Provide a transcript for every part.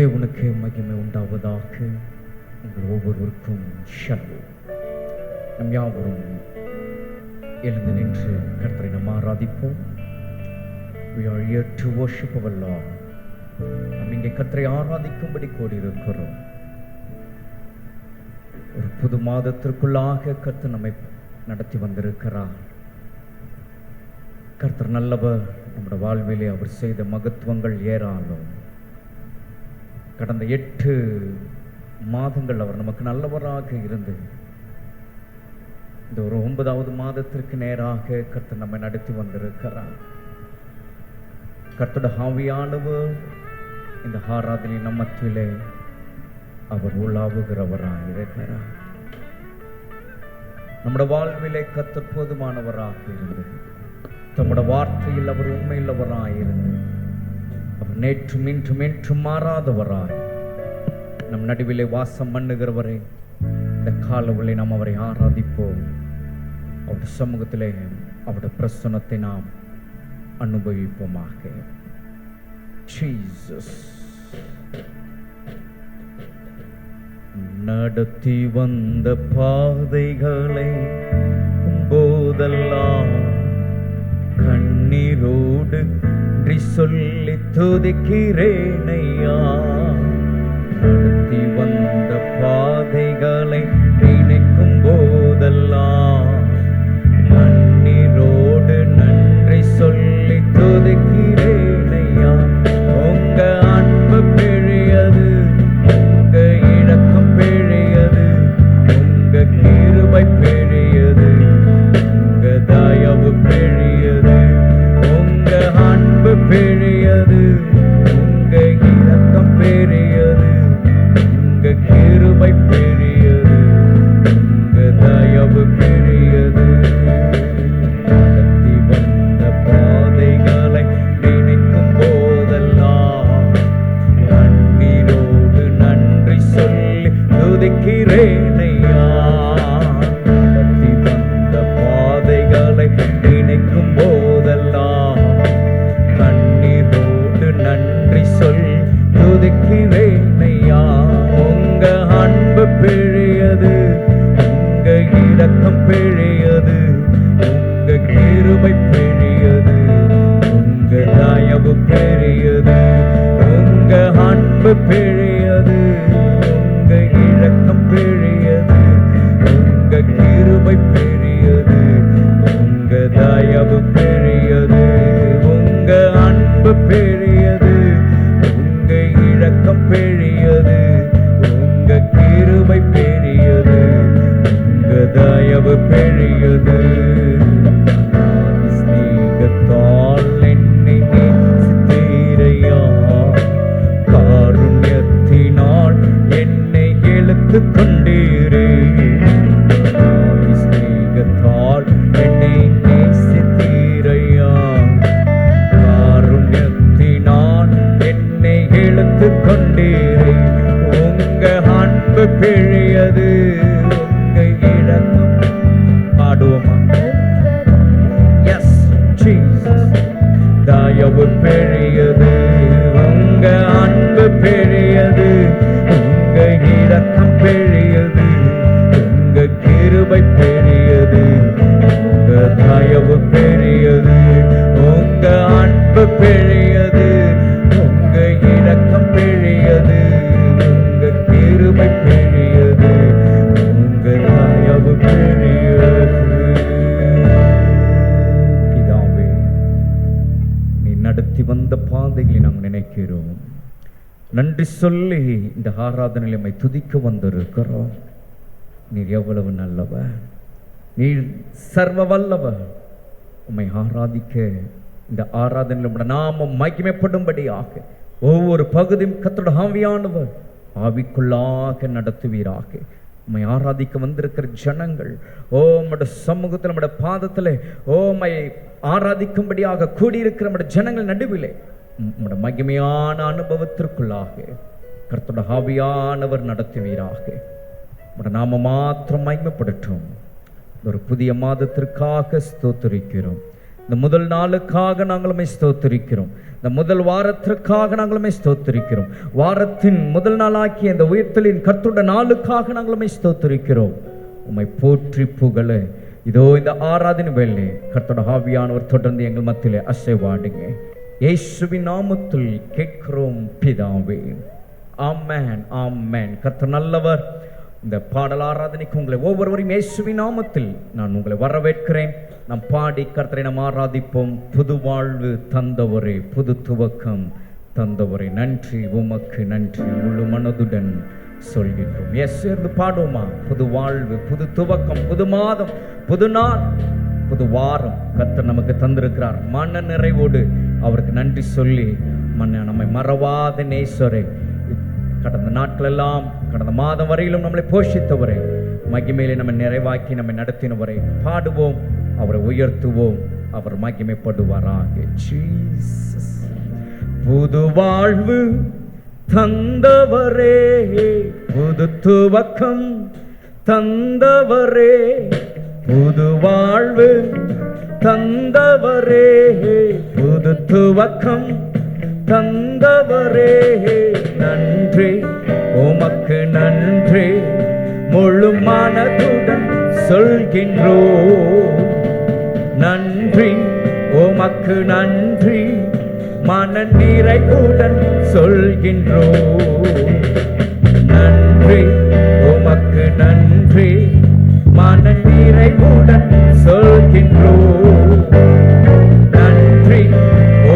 தேவனுக்கு மகிமை உண்டாவதாக. உங்கள் ஒவ்வொருவருக்கும் ஷலோம். நம் யாவரும் எழுந்து நின்று கர்த்தரை நாம் ஆராதிப்போம். We are here to worship our Lord. நாம் இங்கே கர்த்தரை ஆராதிக்கும்படி கூடியிருக்கிறோம். ஒரு புது மாதத்திற்குள்ளாக கர்த்தர் நம்மை நடத்தி வந்திருக்கிறார். கர்த்தர் நல்லவர். நம்முடைய வாழ்விலே அவர் செய்த மகத்துவங்கள் ஏராளம். கடந்த 8 மாதங்கள் அவர் நமக்கு நல்லவராக இருந்து இந்த ஒரு 9வது மாதத்திற்கு நேராக கர்த்தர் நம்மை நடத்தி வந்திருக்கிறார். கர்த்தருடைய ஆவியானவர் இந்த ஆராதனை நம் மத்தியிலே அவர் உலாவுகிறவராக இருக்கிறார். நம்முடைய வாழ்விலே கர்த்தர் போதுமானவராக இருந்து தம்முடைய வார்த்தையில் அவர் உண்மையுள்ளவராக இருந்து அவர் நேற்றும் இன்றும் என்றும் மாறாதவராய் நம் நடுவிலே வாசம் பண்ணுகிறவரை இந்த காலவெளியில் நாம் அவரை ஆராதிப்போம். அவருடைய சமூகத்திலே அவருடைய பிரசன்னத்தை நாம் அனுபவிப்போமாக. ஜீசஸ் நடத்தி வந்த பாதைகளை போதெல்லாம் கண்ணீரோடு சொல்லி துதிக்கிறேன் ஐயா. நடத்தி வந்த பாதைகளை நினைக்கும் போதெல்லாம் கண்ணீரோடு நன்றி சொல்லி துதிக்கிறேன் ஐயா. உங்க அன்பு பெரியது, உங்க இரக்கம் பெரியது, உங்க கிருபை பெரியது, உங்க தயவு பெரியது, உங்க அன்பு பெரியது, உங்க இரக்கம் பெரியது, உங்க கிருபை பெரியது, உங்க தயவு பெரியது. நடத்தி வந்த பாதைகளை நினைக்கும் போதெல்லாம் கண்ணீரோடு நன்றி சொல்லி துதிக்கிறேன் ஐயா. நடத்தி வந்த பாதைகளை நினைக்கும் போதெல்லாம் கண்ணீரோடு நன்றி சொல்லி துதிக்கிறேன் ஐயா. உங்க அன்பு பெரியது, உங்க இரக்கம் பெரியது, உங்க கிருபை பெரியது, உங்க தயவு பெரியது, உங்க அன்பு பெரியது, உங்க இரக்கம் பெரியது, உங்க கிருபை பெரியது, உங்க தயவு பெரியது, உங்க அன்பு பெரியது, உங்க இரக்கம் பெரியது, உங்க கிருபை பெரியது, உங்க தயவு பெரியது. ஸ்நேகத்தால் என்னை நேசித்தீரையா, காருண்யத்தினால் என்னை இழுத்துக் கொண்டீரே. ஸ்நேகத்தால் என்னை நேசித்தீரையா, காருண்யத்தினால் என்னை இழுத்துக் கொண்டீரே. உங்க அன்பு பெரியது, உங்க இரக்கம். பாடுவோமா? Yes Jesus. தயவு பெரியது, உங்க அன்பு பெரியது, உங்க இரக்கம் பெரியது, உங்க கிருபை பெரியது, உங்க தயவு பெரியது, உங்க அன்பு பெரியது, உங்க இரக்கம் பெரியது, உங்க கிருபை பெரியது, உங்க தயவு பெரியது. பிதாவே, நீ நடத்தி வந்த பாதைகளை நாங்கள் நினைக்கிறோம். நன்றி சொல்லி இந்த ஆராதனையில் நம்மை துதிக்க வந்திருக்கிறோம். நீர் எவ்வளவு நல்லவர், நீர் சர்வ வல்லவர். உம்மை ஆராதிக்க இந்த ஆராதனையில் நம்முடைய நாமம் மகிமைப்படும்படியாக ஒவ்வொரு பகுதியும் கர்த்தருடைய ஆவியானவர் ஆவிக்குள்ளாக நடத்துவீராக. உம்மை ஆராதிக்க வந்திருக்கிற ஜனங்கள் உம்முடைய சமூகத்தில் நம்முடைய பாதத்தில் உம்மை ஆராதிக்கும்படியாக கூடியிருக்கிற நம்முடைய ஜனங்கள் நடுவிலே உம்முடைய மகிமையான அனுபவத்திற்குள்ளாக கர்த்தருடைய ஆவியானவர் நடத்துவீராக. உம்முடைய நாம மாத்திரம் மகிமைப்படட்டும். ஒரு புதிய மாதத்திற்காக ஸ்தோத்திரிக்கிறோம். இந்த முதல் நாளுக்காக நாங்களுமே ஸ்தோத்திரிக்கிறோம். இந்த முதல் வாரத்திற்காக நாங்களுமே ஸ்தோத்திரிக்கிறோம். வாரத்தின் முதல் நாளாக்கிய இந்த உயிர்த்தலின் கர்த்தருடைய நாளுக்காக நாங்களுமே ஸ்தோத்திரிக்கிறோம். உம்மை போற்றி புகழ இதோ இந்த ஆராதனை வேளை கர்த்தருடைய ஆவியானவர் தொடர்ந்து எங்கள் மத்தியிலே அசைவாடுங்க. இயேசுவின் நாமத்தில் கேட்கிறோம் பிதாவே, ஆமென், ஆமென். கர்த்தர் நல்லவர். இந்த பாடல் ஆராதனைக்கு உங்களை ஒவ்வொருவரையும் இயேசுவின் நாமத்தில் நான் உங்களை வரவேற்கிறேன். நாம் பாடி கர்த்தரை நாம் ஆராதிப்போம். புது வாழ்வு தந்தவரே, புது துவக்கம் தந்தவரே, நன்றி உமக்கு நன்றி முழு மனதுடன் சொல்கின்றோம். சேர்ந்து பாடுவோமா? புது வாழ்வு, புது துவக்கம், புது மாதம், புது நாள், புது வாரம் கர்த்தர் நமக்கு தந்திருக்கிறார். மன நிறைவோடு அவருக்கு நன்றி சொல்லி நம்மை மறவாத நேசரே, கடந்த நாட்கள் எல்லாம் கடந்த மாதம் வரையிலும் நம்மளை போஷித்தவரே, மகிமையிலே நம்மை நிறைவாக்கி நம்மை நடத்தினவரை பாடுவோம், அவரை உயர்த்துவோம், அவர் மகிமைப்படுவாராக. ஜீசஸ். புது வாழ்வு தந்தவரே, புது துவக்கம் தந்தவரே, புது வாழ்வு தந்தவரே, புது துவக்கம் தந்தவரே, நன்றி உமக்கு நன்றி முழு மனதுடன் சொல்கின்றோம். நன்றி உமக்கு நன்றி மன நிறைவுடன் சொல்கின்றோம். நன்றி உமக்கு நன்றி மன நிறைவுடன் சொல்கின்றோம். நன்றி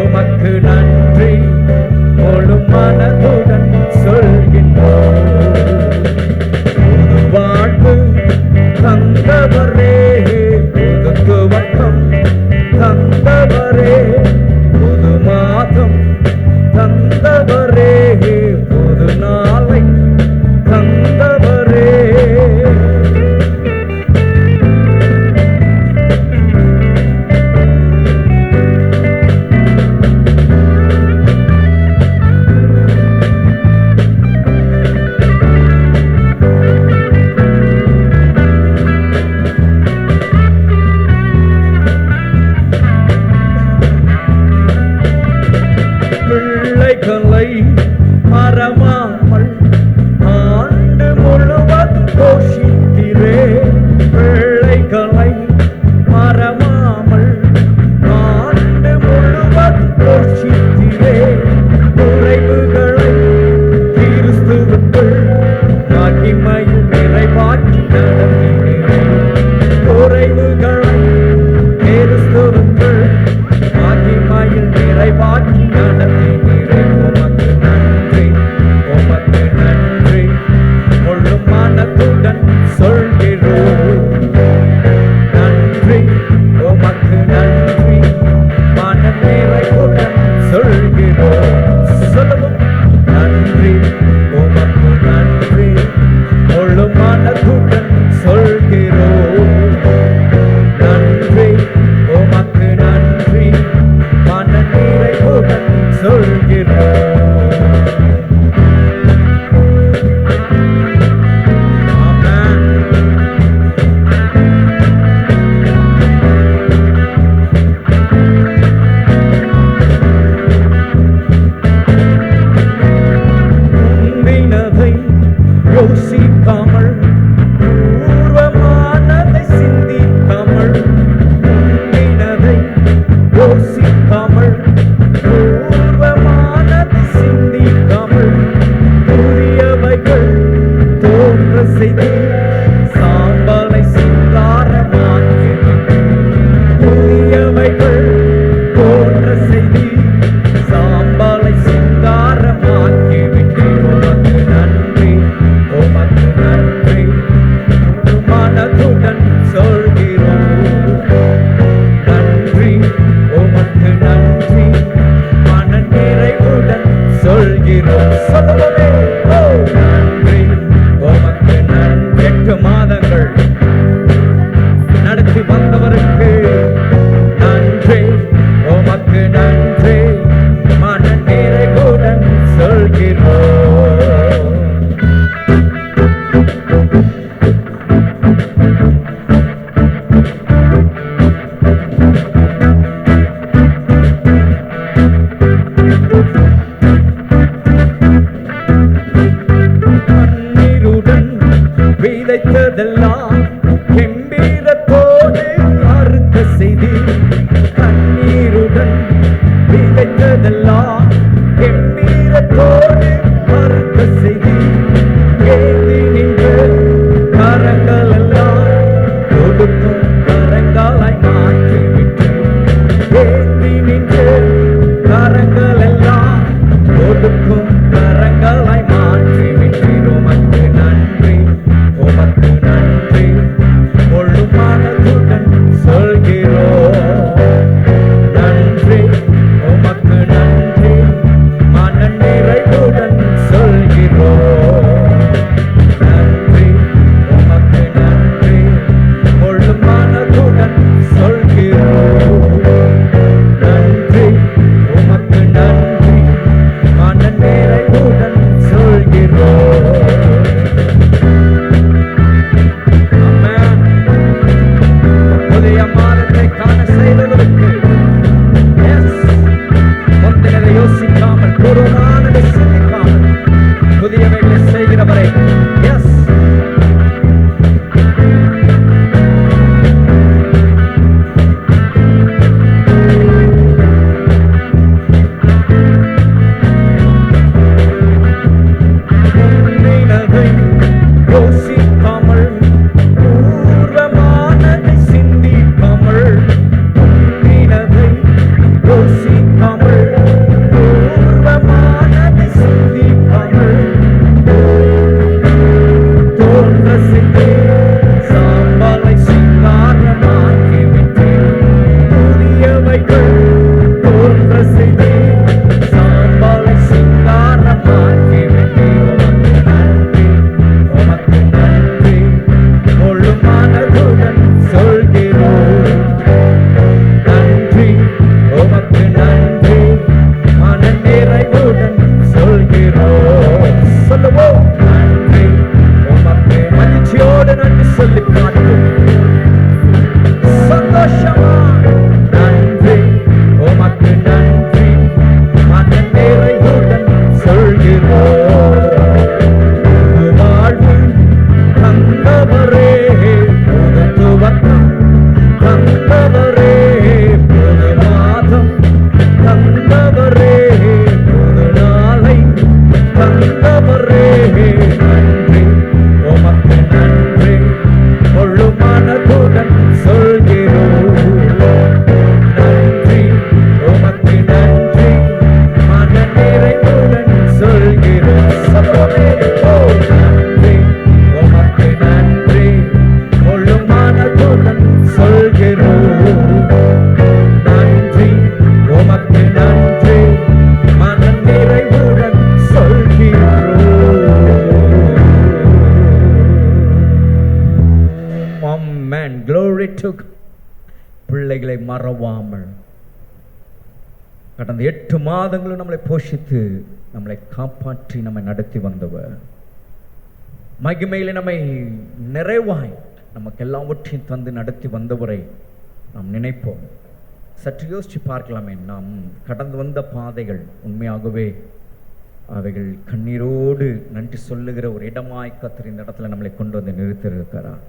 உமக்கு நன்றி முழு மனதுடன் சொல்கின்றோம். புது வாழ்வு தந்தவரே, புது துவக்கம் தந்தவரே, புது மாதம் தந்தவரே, புது நாளை தந்தவரே. மறவாமல் ஆண்டு முழுவதும் போஷித்திரே, பிள்ளைகளை மறவாமல் ஆண்டு முழுவதும் போஷித்திரே, குறைவுகளை கிறிஸ்துவுக்குள் மகிமையில் நிறைவாக்கி நடத்தினீரே, குறைவுகளை கிறிஸ்துவுக்குள் மகிமையில் நிறைவாக்கி நடத்தினீரே. உமக்கு நன்றி முழு மனதுடன் சொல்கிறோம். நன்றி உமக்கு நன்றி மன நிறைவுடன் சொல்கிறோம். சொல்லுவோம். நன்றி உமக்கு நன்றி முழு மனதுடன் சொல்கிறோம். நன்றி உமக்கு நன்றி மன நிறைவுடன் சொல்கிறோம். யோசிக்காமல் பூர்வமானதை சிந்திக்காமல், முந்தினதை யோசிக்காமல் பூர்வமானதை சிந்திக்காமல், புதியவைகள் தோன்ற செய்து சாம்பலை சிங்காரமாக்கி, புதியவைகள் தோன்ற செய்து சாம்பலை சிங்காரமாக்கி விட்டேன். உமக்கு நன்றி உமக்கு நன்றி முழு மனதுடன் சொல்கிறோம். நன்றி உமக்கு நன்றி மன நிறைவுடன் சொல்கிறோம். சொல்லுவோமே. நன்றி உமக்கு நன்றி. 8 மாதங்கள் நடத்தி வந்தவருக்கு நன்றி உமக்கு நன்றி மன நிறைவுடன் சொல்கிறோம். விதைத்ததெல்லாம் கெம்பீரத்தோடு அறுக்க செய்தி, கண்ணீருடன் விதைத்ததெல்லாம் கெம்பீரத்தோடு அறுக்க செய்தி, ஏந்தி நின்ற கரங்கள் எல்லாம் கொடுக்கும் கரங்களாய் மாற்றிவிட்டு, ஏந்தி நின்ற கரங்கள் எல்லாம் கொடுக்கும் கரங்களாய் மாற்றிவிட்டு, உமக்கு நன்றி, உமக்கு நன்றி, முழு மனதுடன் சொல்கிறோம். நன்றி, உமக்கு நன்றி, மன நிறைவுடன் சொல்கிறோம். நன்றி, உமக்கு நன்றி, முழு மனதுடன் சொல்கிறோம். நன்றி, உமக்கு நன்றி, மன நிறைவுடன் சொல்கிறோம். ஆமென். புதிய மாதத்தை காண செய்தவருக்கு முந்தினதை யோசிக்காமல், கொரோனானதை சிந்திக்காமல், புதியவைகளை செய்கிறவரை எஸ் முந்தினதை யோசிக்காமல், பூர்வமானதை சிந்திக்காமல், முந்தினதை யோசிக்காமல், பூர்வமானதை சிந்திக்காமல், தோன்ற செய்து சாம்பலை சிங்காரமாக்கிவிட்டு, புதியவைகள் தோன்ற செய்து சாம்பலை சிங்காரமாக்கிவிட்டு, உமக்கு நன்றி, முழு மனதுடன் சொல்கிறோம். நன்றி, உமக்கு நன்றி, மன நிறைவுடன் சொல்கிறோம். சொல்லுவோம். நன்றி, உமக்கு மகிழ்ச்சியோடு நன்றி சொல்லி காட்டும் சந்தோஷமா. நன்றி, உமக்கு நன்றி, மன நிறைவுடன் சொல்கிறோம். வாழ்வு தந்தவரே, புது துவக்கம் தந்தவரே, புது மாதம் தந்தவரே, புது நாளை தந்தவரே. நன்றி, உமக்கு நன்றி, முழு மனதுடன் சொல்கிறோம். நன்றி, உமக்கு நன்றி, மன நிறைவுடன் சொல்கிறோம். சபமே, ஓ நன்றி, உமக்கு நன்றி, முழு மனதுடன் சொல்கிறோம். நன்றி, உமக்கு நன்றி, மன நிறைவுடன் சொல்கிறோம். Amen. Glory to God. பிள்ளைகளை மறவாமல் கடந்த 8 மாதங்களும் நம்மளை போஷித்து, நம்மளை காப்பாற்றி, நம்மை நடத்தி வந்தவர், மகிமையிலே நம்மை நிறைவாய் நமக்கு எல்லாவற்றையும் தந்து நடத்தி வந்தவரை நாம் நினைப்போம். சற்று யோசிச்சு பார்க்கலாமே. நாம் கடந்து வந்த பாதைகள் உண்மையாகவே அவைகள் கண்ணீரோடு நன்றி சொல்லுகிற ஒரு இடமாய் கர்த்தர் இந்த இடத்துல நம்மளை கொண்டு வந்து நிறுத்தியிருக்கிறார்.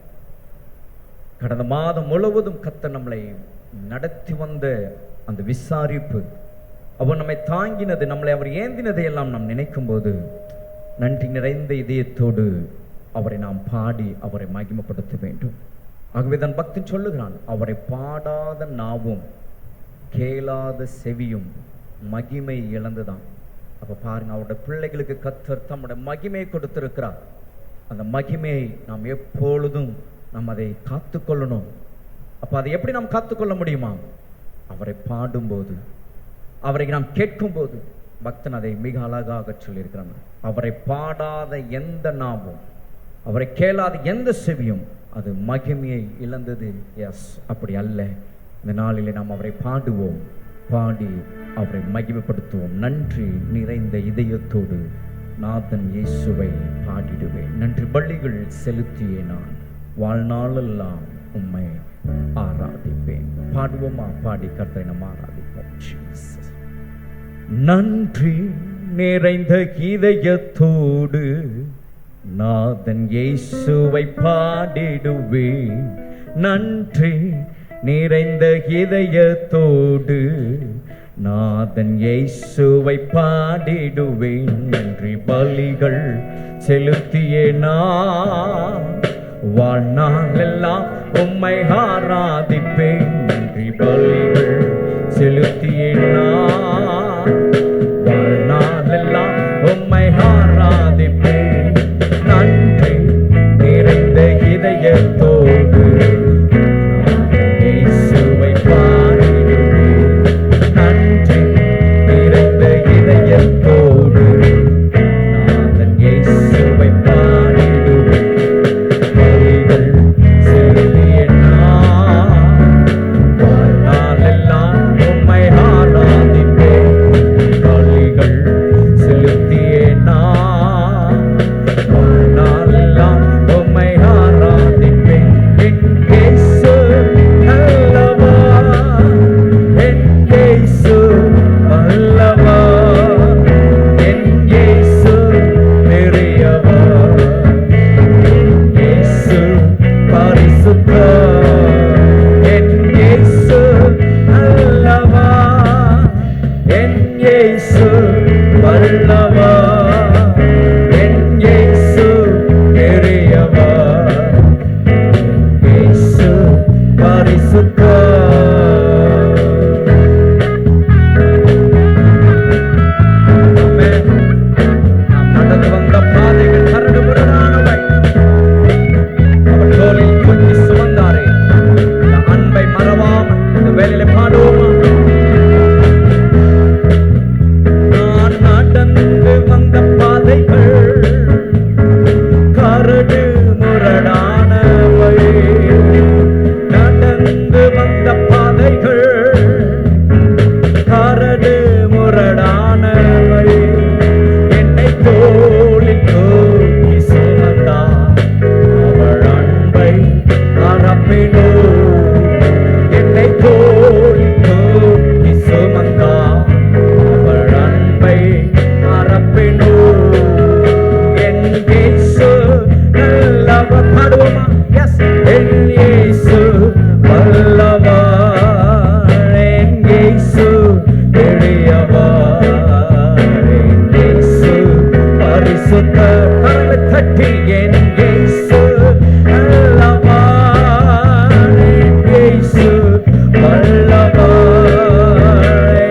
கடந்த மாதம் முழுவதும் கர்த்தர் நம்மளை நடத்தி வந்த அந்த விசாரிப்பு, அவர் நம்மை தாங்கினது, நம்மளை அவர் ஏந்தினதை எல்லாம் நாம் நினைக்கும் போது நன்றி நிறைந்த இதயத்தோடு அவரை நாம் பாடி அவரை மகிமைப்படுத்த வேண்டும். ஆகவே தான் பக்தி சொல்லுகிறான், அவரை பாடாத நாவும் கேளாத செவியும் மகிமை இழந்துதான். அப்ப பாருங்க, அவருடைய பிள்ளைகளுக்கு கர்த்தர் தம்முடைய மகிமையை கொடுத்திருக்கிறார். அந்த மகிமையை நாம் எப்பொழுதும் நாம் அதை காத்துக்கொள்ளணும். அப்ப அதை எப்படி நாம் காத்துக்கொள்ள முடியுமா? அவரை பாடும்போது, அவரை நாம் கேட்கும் போது. பக்தன் அதை மிக அழகாக சொல்லியிருக்கிறான். அவரை பாடாத எந்த நாவும், அவரை கேளாத எந்த செவியும் அது மகிமையை இழந்தது. எஸ், அப்படி அல்ல. இந்த நாளிலே நாம் அவரை பாடுவோம், பாடி அவரை மகிமைப்படுத்துவோம். நன்றி நிறைந்த இதயத்தோடு நாதன் இயேசுவை பாடிடுவேன். நன்றி பலிகள் செலுத்தியே நான் வாழ்நாளெல்லாம் உம்மை ஆராதிப்பேன். பாடுவோமா? பாடி கர்த்தரை நாம் ஆராதிப்போம். நன்றி நிறைந்த இதயத்தோடு நாதன் இயேசுவை பாடிடுவேன் நன்றி நிறைந்த இதயத்தோடு. நாதன் இயேசுவை பாடிடுவேன் நன்றி பலிகள் செலுத்தியே நான் வாழ்நாளெல்லாம் உம்மை ஆராதிப்பேன். நன்றி பலிகள் செலுத்தியே நான் வாழ்நாளெல்லாம் உம்மை ஆராதிப்பேன். நன்றி நிறைந்த இதயத்தோடு நாதன் இயேசுவை பாடிடுவேன் நன்றி நிறைந்த இதயத்தோடு. நாதன் இயேசுவை பாடிடுவேன் பலிகள் செலுத்தியே நான் வாழ்நாளெல்லாம் உம்மை ஆராதிப்பேன். பலிகள் செலுத்தியே நான் வாழ்நாளெல்லாம் உம்மை ஆராதிப்பேன். என் இயேசு நல்லவா, என் இயேசு வல்லவா, என் இயேசு பெரியவர், என் இயேசு பரிசுத்தர், என் இயேசு நல்லவா, என் இயேசு வல்லவர், என் இயேசு பெரியவர், என் இயேசு பரிசுத்தர். ஆமென். நாம் நடந்து வந்த பாதைகள் கரடுமுரடானவை. அவர் தோளில் தூக்கி சுமந்தாரே. இந்த அன்பை மறவாமல் இந்த வேலையில பாடுவோமா? நான் நடந்து வந்த பாதைகள் கரடு முரடானவை. நடந்து வந்த பாதைகள் கரடு முரடானவை. என்னை தோளில் தூக்கி சுமந்தார் அவள் அன்பை மறப்பினோ. என்னை தோளில் தூக்கி சுமந்தார் அவள் அன்பை மறப்பினோ. என் இயேசு நல்லவர். பாடுவோமா? எஸ். என் இயேசு வல்லவர், என் இயேசு பெரியவர், என் இயேசு பரிசுத்தர். கரங்களை தட்டி என் இயேசு நல்லவர், என் இயேசு வல்லவர்,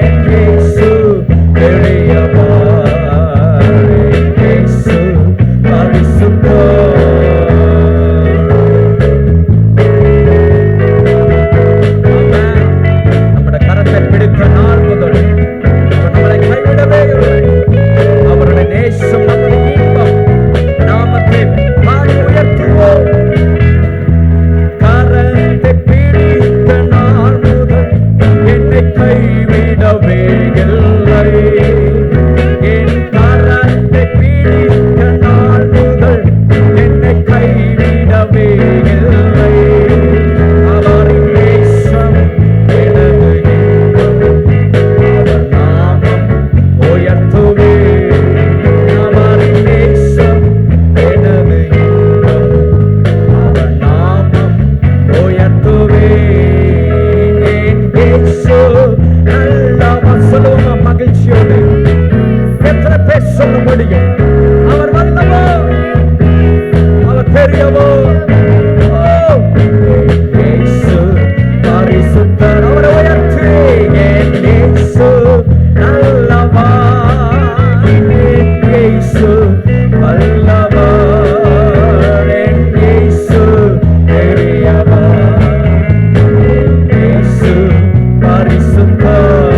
என் இயேசு பெரியவர், என் இயேசு பரிசுத்தர். நம்முடைய கரத்தை பிடித்த நாள் முதல் அவர் நம்மளை கைவிடவே இல்லை. அவருடைய நேசம், அவருடைய இன்பம், நாமத்தை பாடி உயர்த்துவோம். கரத்தை பிடித்த நாள் முதல் என்னை கைவிடவே இல்லை. என் கரத்தை பிடித்த நாள் முதல் என்னை கைவிடவே இல்லை. அவரின் நேசம் எனது இன்பம், அவர் நாமம் உயர்த்துவேன். அவரின் நேசம் எனது இன்பம், அவர் நாமம் உயர்த்துவேன். என் இயேசு நல்லவர். சொல்லுவோமா மகிழ்ச்சியோடு? எத்தனை பேர் சொல்ல முடியும்? அவர் வல்லவர், அவர் பெரியவர். ஓ, என் இயேசு பரிசுத்தர். அவரை உயர்த்து. என் இயேசு நல்லவர், என் இயேசு வல்லவர், என் இயேசு பெரியவர், என் இயேசு பரிசுத்தர்.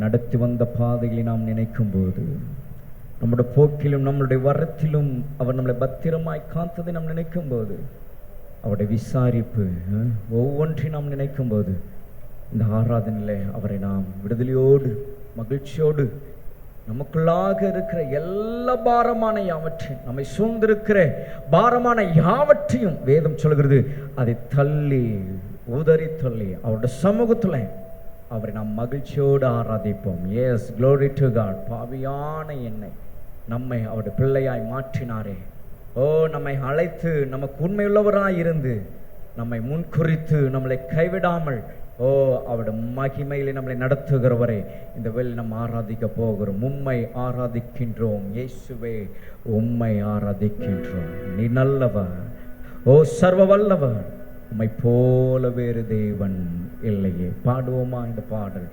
நடத்தி வந்த பாதைகளை நாம் நினைக்கும் போது, நம்முடைய போக்கிலும் நம்மளுடைய வரத்திலும் அவர் நம்மளை பத்திரமாய் காத்ததை நாம் நினைக்கும் போது, அவருடைய விசாரிப்பு ஒவ்வொன்றையும் நாம் நினைக்கும் போது, இந்த ஆராதனையிலே அவரை நாம் விடுதலையோடு மகிழ்ச்சியோடு நமக்குள்ளாக இருக்கிற எல்லா பாரமான யாவற்றையும், நம்மை சூழ்ந்திருக்கிற பாரமான யாவற்றையும் வேதம் சொல்கிறது, அதை தள்ளி உதறி தள்ளி அவருடைய சமூகத்தில் அவரை நாம் மகிழ்ச்சியோடு ஆராதிப்போம். Yes, glory to God. பாவியான என்னை நம்மை அவருடைய பிள்ளையாய் மாற்றினாரே. நம்மை அழைத்து நமக்கு உண்மையுள்ளவராய் இருந்து நம்மை முன்குறித்து நம்மளை கைவிடாமல் அவருடைய மகிமையிலே நம்மளை நடத்துகிறவரை இந்த வேளை நம்ம ஆராதிக்க போகிறோம். உம்மை ஆராதிக்கின்றோம் இயேசுவே, உம்மை ஆராதிக்கின்றோம். நீ நல்லவர், சர்வ வல்லவர், உம்மை போல வேறு தேவன் இல்லையே. பாடுவோமா இந்த பாடல்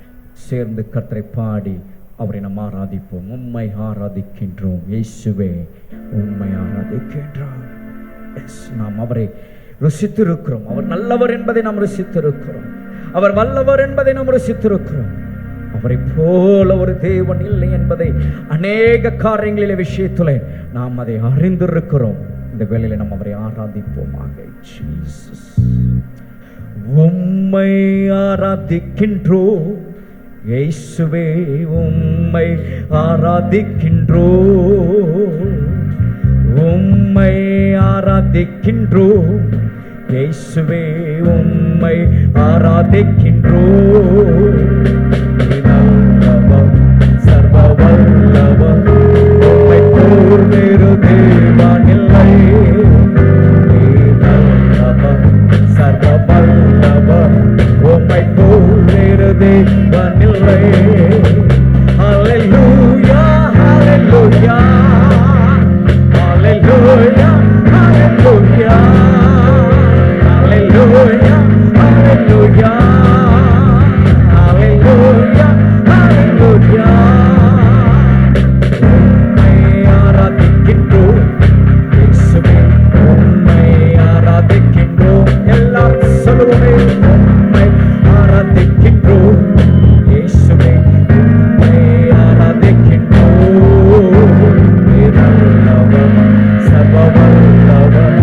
சேர்ந்து கர்த்தரை பாடி அவரை நாம் ஆராதிப்போம். உம்மை ஆராதிக்கின்றோம் இயேசுவே, உம்மை ஆராதிக்கின்றோம். நாம் அவரை ருசித்திருக்கிறோம். அவர் நல்லவர் என்பதை நாம் ருசித்திருக்கிறோம். அவர் வல்லவர் என்பதை நாம் ருசித்திருக்கிறோம். அவரை போல ஒரு தேவன் இல்லை என்பதை அநேக காரியங்களிலே விஷயத்திலே நாம் அதை அறிந்திருக்கிறோம். இந்த வேளையில நாம் அவரை ஆராதிப்போமாக. ஜீசஸ், உம்மை ஆராதிக்கின்றோம் இயேசுவே, உம்மை ஆராதிக்கின்றோம், உம்மை ஆராதிக்கின்றோம் இயேசுவே, உம்மை ஆராதிக்கின்றோம். நல்லவர், சர்வ வல்லவர், உம்மை போல் வேறு தேவன் இல்லை. நல்லவர், சர்வ வல்லவர், உம்மை போல் வேறு தேவன் இல்லை. ஹல்லேலூயா, ஹல்லேலூயா, ஹல்லேலூயா, ஹல்லேலூயா, hallelujah, hallelujah, hallelujah, hallelujah. உம்மை ஆராதிக்கின்றோம் இயேசுவே, உம்மை ஆராதிக்கின்றோம். எல்லாம் சொல்லுவோமே, உம்மை ஆராதிக்கின்றோம் இயேசுவே, உம்மை ஆராதிக்கின்றோம். நல்லவர், சர்வ வல்லவர்,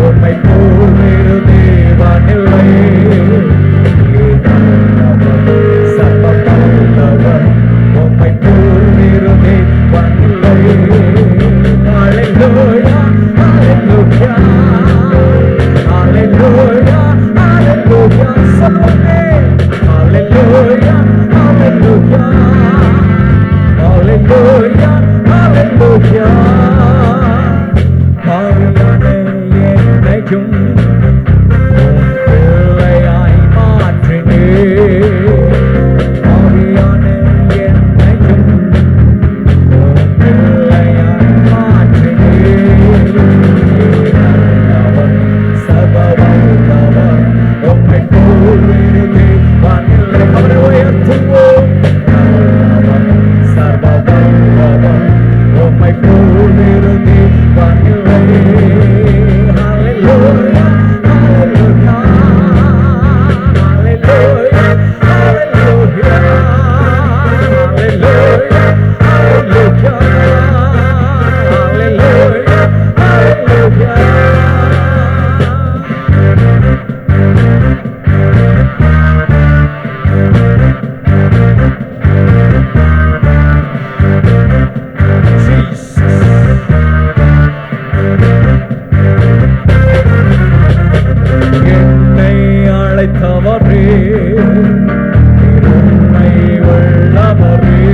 உம்மை போல் வேறு தேவன் இல்லை. சர்வ வல்லவர், உம்மை போல் வேறு தேவன் இல்லை. ஹல்லேலூயா, ஹல்லேலூயா, ஹல்லேலூயா, ஹல்லேலூயா. சொல்லுங்க, ஹல்லேலூயா, ஹல்லேலூயா, ஹல்லேலூயா, ஹல்லேலூயா. பாவியான என்னையும் பிள்ளையாய் மாற்றினே, பாவியான என்னையும் பிள்ளையாய் மாற்றினே. நல்லவர், சர்வ வல்லவர், உம்மை போல் வேறு தேவன் இல்லை. அவரை உயர்த்துவோம். நல்லவர், சர்வ வல்லவர், உம்மை போல் வேறு தேவன் இல்லை. Hallelujah, hallelujah, hallelujah, hallelujah, hallelujah, hallelujah, hallelujah, hallelujah. என்னை அழைத்தவரே, உம்மை உள்ளவரே,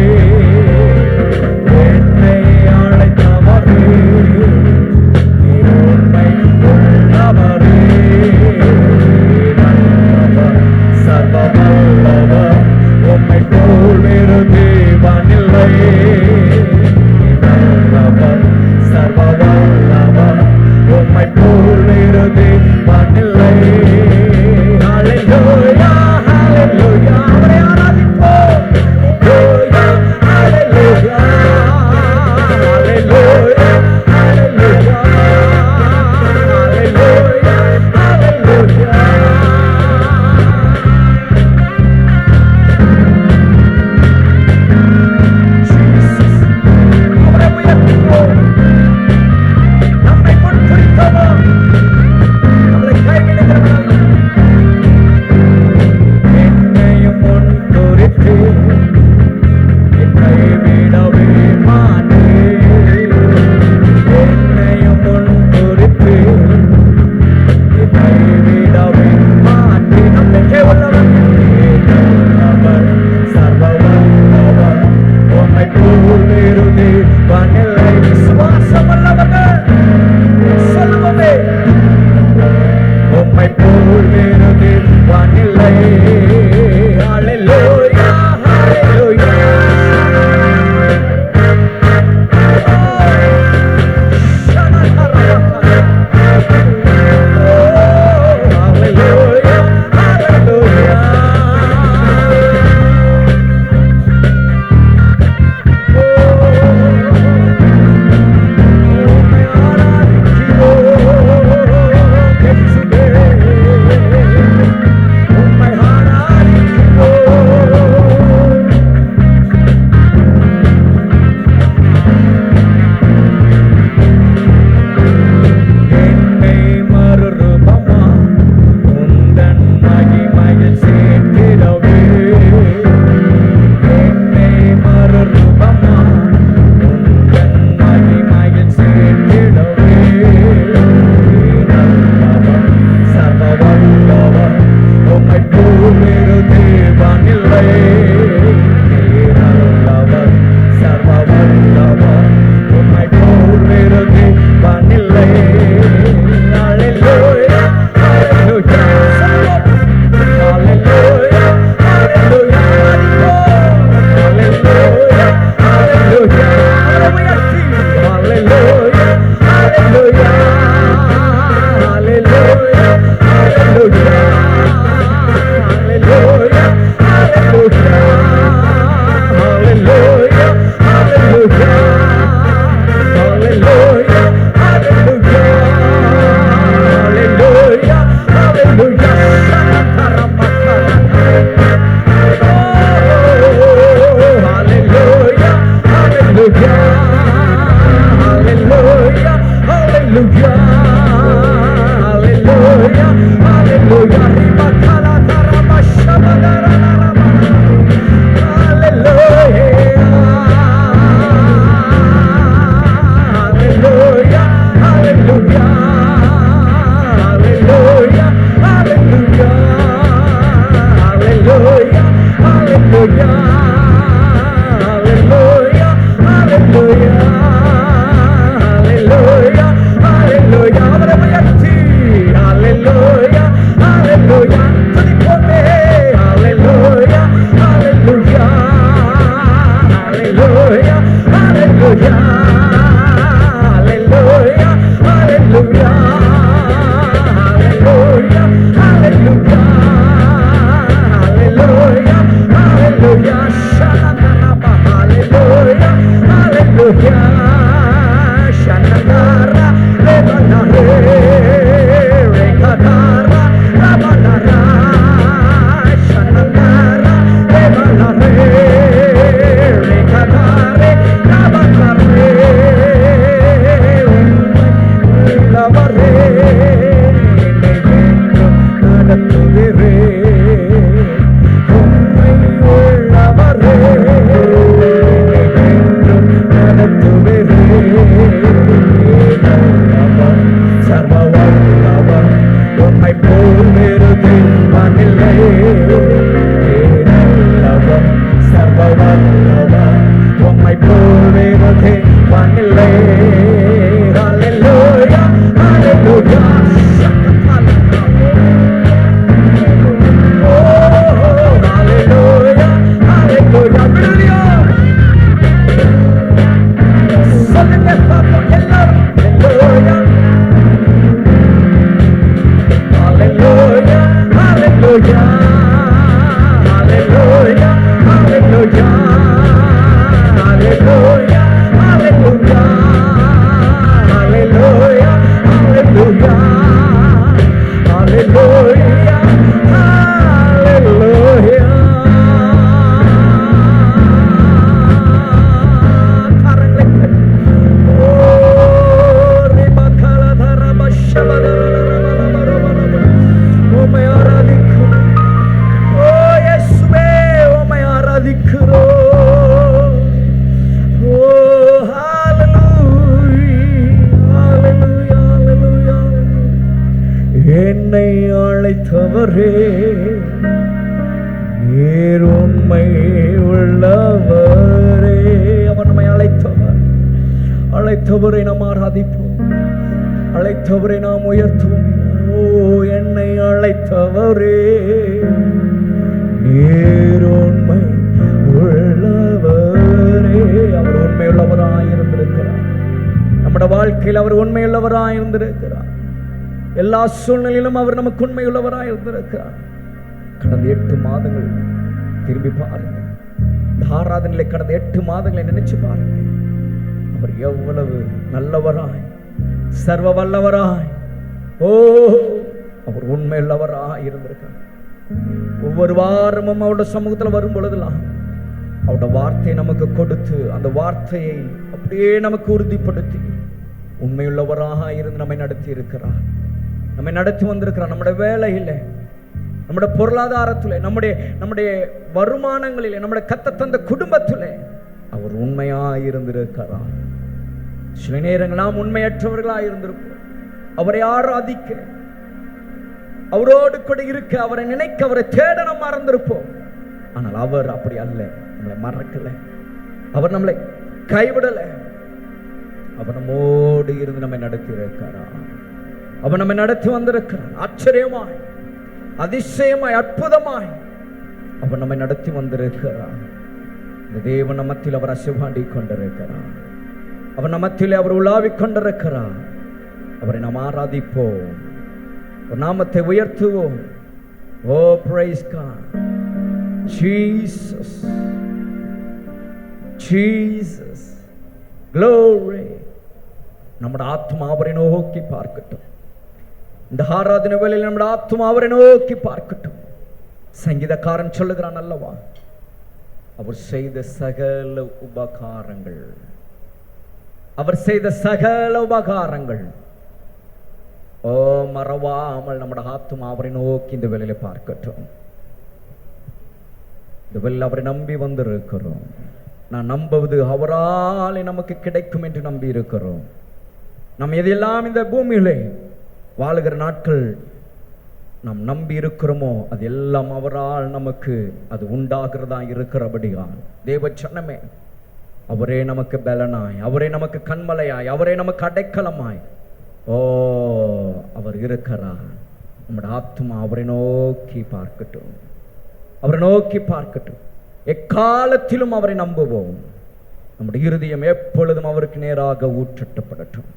என்னை அழைத்தவரே, உம்மை உள்ளவரே. நல்லவர், சர்வ வல்லவர், உம்மை போல் வேறு தேவன் இல்லை. நல்லவர், சர்வ வல்லவர், உம்மை போல் வேறு தேவன் இல்லை. Hallelujah, போல் வேறு தேவன் இல்லை. ஹல்லேலூயா ஹல்லேலூயா. அழைத்தவரே நீர் உண்மை உள்ளவரே. அவர் நம்மை அழைத்தவரை நாம் ஆராதிப்போம், அழைத்தவரை நாம் உயர்த்துவோம். ஓ என்னை அழைத்தவரே, நீர் உண்மை உள்ளவரே. அவர் உண்மையுள்ளவராய் இருந்திருக்கிறார். நம்முடைய வாழ்க்கையில் அவர் உண்மையுள்ளவராய் இருந்திருக்கிறார். எல்லா சூழ்நிலையிலும் அவர் நமக்கு உண்மையுள்ளவராய் இருந்திருக்கிறார். கடந்த 8 மாதங்கள் திரும்பி பாருங்க. இந்த ஆராதனையில கடந்த 8 மாதங்களை நினைச்சு பாருங்க. அவர் எவ்வளவு நல்லவராய், சர்வ வல்லவராய், அவர் உண்மையுள்ளவராய் இருந்திருக்கிறார். ஒவ்வொரு வாரமும் அவருடைய சமூகத்தில் வரும் பொழுதெல்லாம் அவருடைய வார்த்தையை நமக்கு கொடுத்து, அந்த வார்த்தையை அப்படியே நமக்கு உறுதிப்படுத்தி உண்மையுள்ளவராக இருந்து நம்மை நடத்தி இருக்கிறார். நம்மை நடத்தி வந்திருக்கிறார். நம்முடைய வேலையில், நம்முடைய பொருளாதாரத்திலே, நம்முடைய வருமானங்களிலே, நம்முடைய கத்த தந்த குடும்பத்திலே அவர் உண்மையாய் இருந்திருக்கிறார். சில நேரங்கள் நாம் உண்மையற்றவர்களாய் இருந்திருப்போம். அவரை ஆராதிக்க, அவரோடு கூட இருக்க, அவரை நினைக்க, அவரை தேட நாம் மறந்திருப்போம். ஆனால் அவர் அப்படி அல்ல. நம்மளை மறக்கல, அவர் நம்மளை கைவிடல. அவர் நம்மோடு இருந்து நம்மை நடத்தி இருக்கிறார். அவர் நம்மை நடத்தி வந்திருக்கிறார். ஆச்சரியமாய், அதிசயமாய், அற்புதமாய் அவர் நம்மை நடத்தி வந்திருக்கிறார். இந்த தேவன் நம்மத்தில் அவர் அசைவாடி கொண்டிருக்கிறார். அவர் நம்மத்தில் அவர் உலாவிக் கொண்டிருக்கிறார். அவரை நாம் ஆராதிப்போம், ஒரு நாமத்தை உயர்த்துவோம். ஓ praise God, Jesus, Jesus, glory. நம்முடைய ஆத்மா அவரை நோக்கி பார்க்கட்டும். இந்த ஆராதனை வேளையில் நம்முடைய ஆத்மா அவரை நோக்கி பார்க்கட்டும். சங்கீதக்காரன் சொல்லுகிறான் அல்லவா, அவர் செய்த சகல உபகாரங்கள், அவர் செய்த சகல உபகாரங்கள் மறவாமல் நம்முடைய ஆத்மா அவரை நோக்கி இந்த வேளையில பார்க்கட்டும். இந்த வேளையில் அவரை நம்பி வந்திருக்கிறோம். நான் நம்புவது அவரால் நமக்கு கிடைக்கும் என்று நம்பி இருக்கிறோம். நாம் எதையெல்லாம் இந்த பூமியிலே வாழுகிற நாட்கள் நாம் நம்பி இருக்கிறோமோ அது எல்லாம் அவரால் நமக்கு அது உண்டாகிறதா இருக்கிறபடியால் தேவ ஜனமே, அவரே நமக்கு பலனாய், அவரே நமக்கு கண்மலையாய், அவரே நமக்கு அடைக்கலமாய் அவர் இருக்கிறார். நம்முடைய ஆத்மா அவரை நோக்கி பார்க்கட்டும், அவரை நோக்கி பார்க்கட்டும். எக்காலத்திலும் அவரை நம்புவோம். நம்முடைய இருதயம் எப்பொழுதும் அவருக்கு நேராக ஊற்றப்படட்டும்.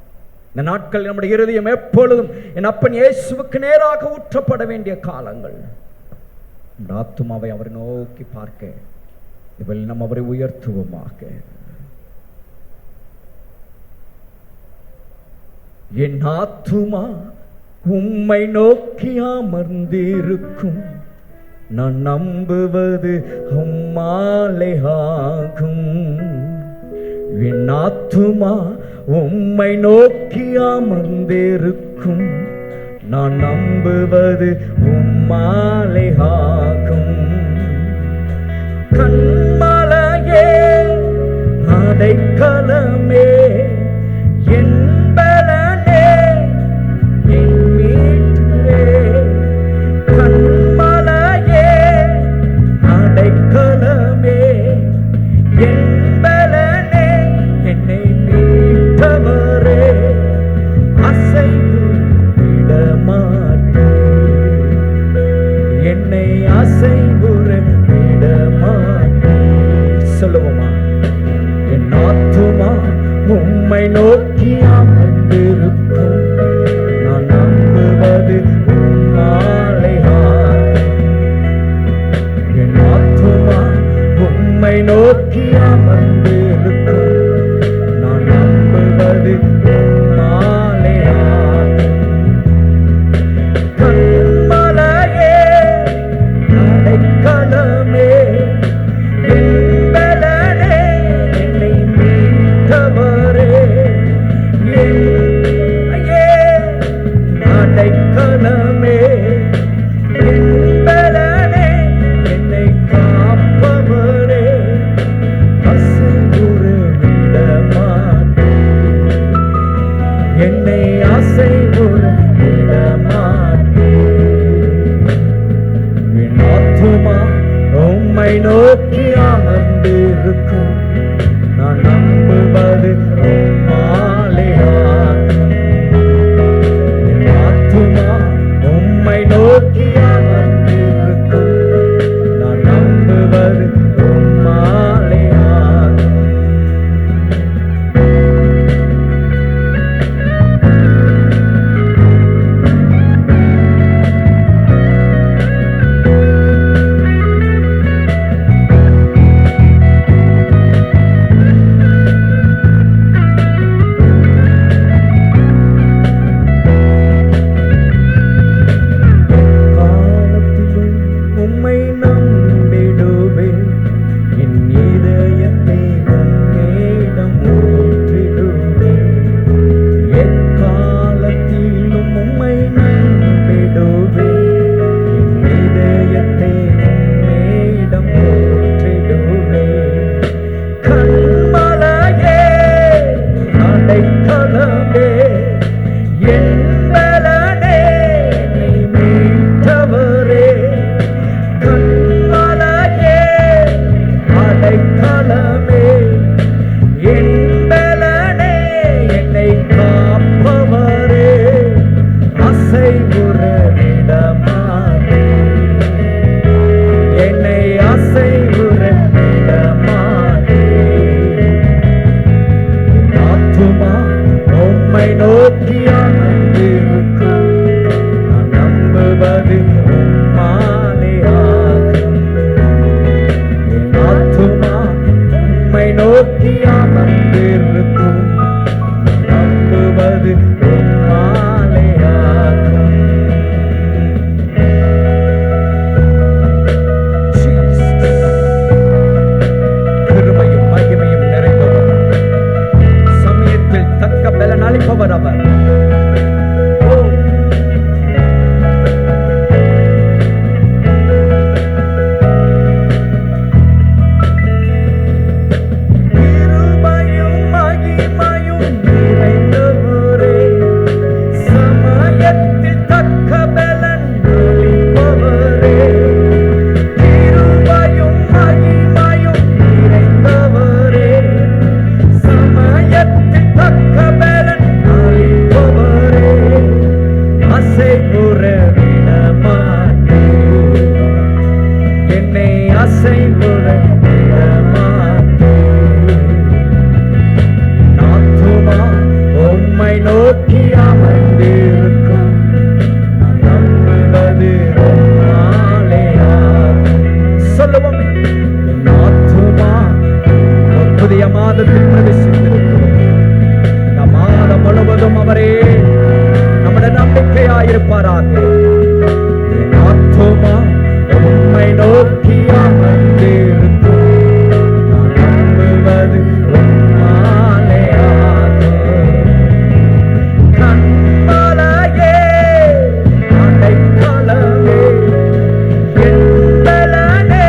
இந்த நாட்கள் நம்முடைய இருதயம் எப்பொழுதும் என் அப்பன் இயேசுவுக்கு நேராக ஊற்றப்பட வேண்டிய காலங்கள். நம்முடைய ஆத்மாவை அவரை நோக்கி பார்க்க இவள் நம்ம அவரை உயர்த்துவோமாக. என் ஆத்துமா உம்மை நோக்கி அமர்ந்திருக்கும், நான் நம்புவது உம்மாலே ஆகும். என் ஆத்துமா உம்மை நோக்கி அமர்ந்திருக்கும், நான் நம்புவது உம்மாலே ஆகும். கண்மலையே அடைக்கலமே, என் பலனே, என் மீட்பே. கண்மலையே அடைக்கலமே, என் பலனே, என்னை மீட்டவரே, அசைவு விடமாட்டே, என்னை அசைவுற விடமாட்டே. சொல்லுவோமா? என் ஆத்துமா உம்மை நோக்கி அமர்ந்திருக்கும், நான் நம்புவது உம்மாலே ஆகும். என் ஆத்துமா உம்மை நோக்கி அமர்ந்திருக்கும், நான் நம்புவது உம்மாலே ஆகும். கண்மலையே அடைக்கலமே, என் பலனே, என்னை மீட்டவரே, அடைக்கலமே, என் பலனே, என்னை காப்பவரே, அசைவுற விடமாட்டே, என்னை அசைவுற விடமாட்டே. என் ஆத்துமா உம்மை நோக்கி அமர்ந்திருக்கும், நான் நம்புவது உம்மாலே ஆகும். என் ஆத்துமா உம்மை நோக்கி மாதத்தில் பிரவேசித்திருக்கிறோம். இந்த மாதம் முழுவதும் அவரே நம்முடைய நம்பிக்கையாயிருப்பாராக. என் ஆத்துமா உம்மை நோக்கி அமர்ந்திருக்கும், நான் நம்புவது உம்மாலேயாகும். கண்மலையே அடைக்கலமே என் பலனே,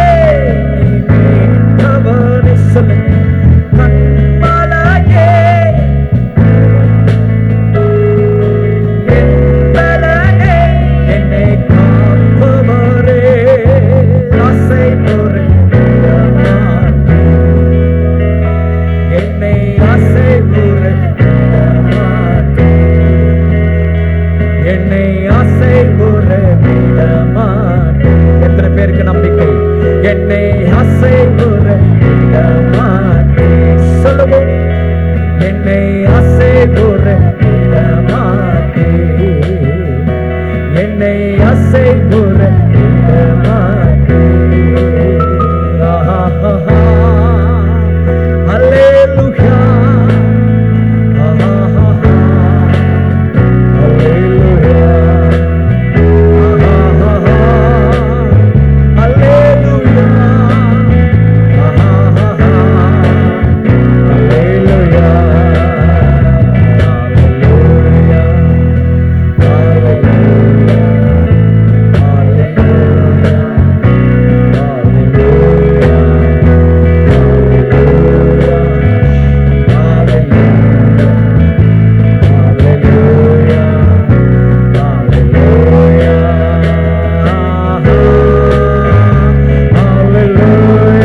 நீ மீட்பவனே. சொல்லுங்க. கண்மலையே என் பலனே, என்னை காப்பவரே. ஆசை புரிந்தமான், என்னை ஆசை புரிந்தமான், என்னை ஆசை புரிந்தமான். எத்தனை பேருக்கு நம்பிக்கை? என்னை ஆசை புரிந்தமான். சொல்லுவோம். என்னை ஆசை புரிந்தமான், என்னை ஆசை புரிந்தமான். அல்லேலூயா, அல்லேலூயா, அல்லேலூயா, அல்லேலூயா,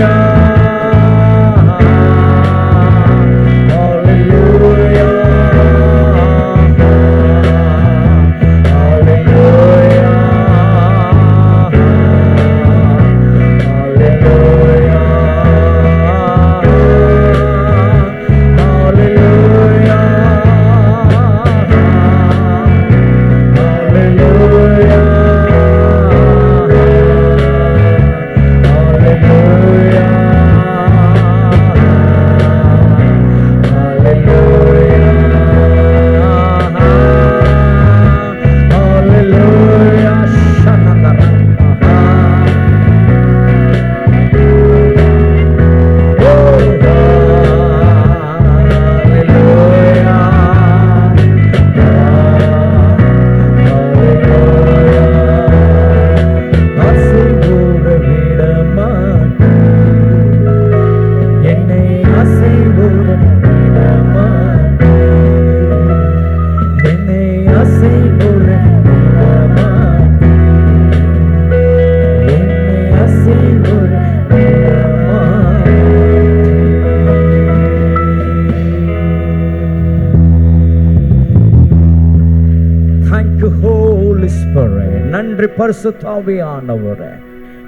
நன்றி பரிசுத்த ஆவியானவரே,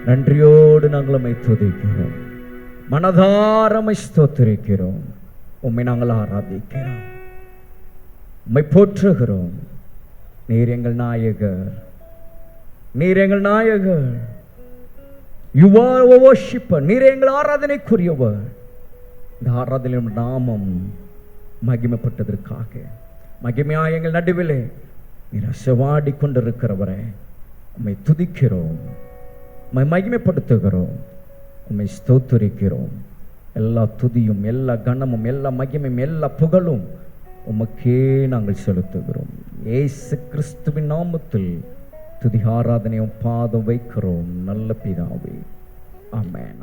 நன்றியோடு நாங்கள் உம்மை துதிக்கிறோம், மனதார உம்மை ஸ்தோத்திரிக்கிறோம், உம்மை நாங்கள் ஆராதிக்கிறோம், உம்மை போற்றுகிறோம். நீர் எங்கள் நாயகர், நீர் எங்கள் நாயகர். You are our worshipper. நீர் எங்கள் ஆராதனைக்குரியவர். இந்த ஆராதனை நாமம் மகிமைப்பட்டதற்காக, மகிமையாய் எங்கள் நடுவிலே நீர் அசைவாடி கொண்டிருக்கிறவரே, உம்மை துதிக்கிறோம், உம்மை மகிமைப்படுத்துகிறோம், உம்மை ஸ்தோத்திரிக்கிறோம். எல்லா துதியும், எல்லா கனமும், எல்லா மகிமையும், எல்லா புகழும் உமக்கே நாங்கள் செலுத்துகிறோம். இயேசு கிறிஸ்துவின் நாமத்தில் துதி ஆராதனையும் பாதம் வைக்கிறோம் நல்ல பிதாவே. ஆமென்.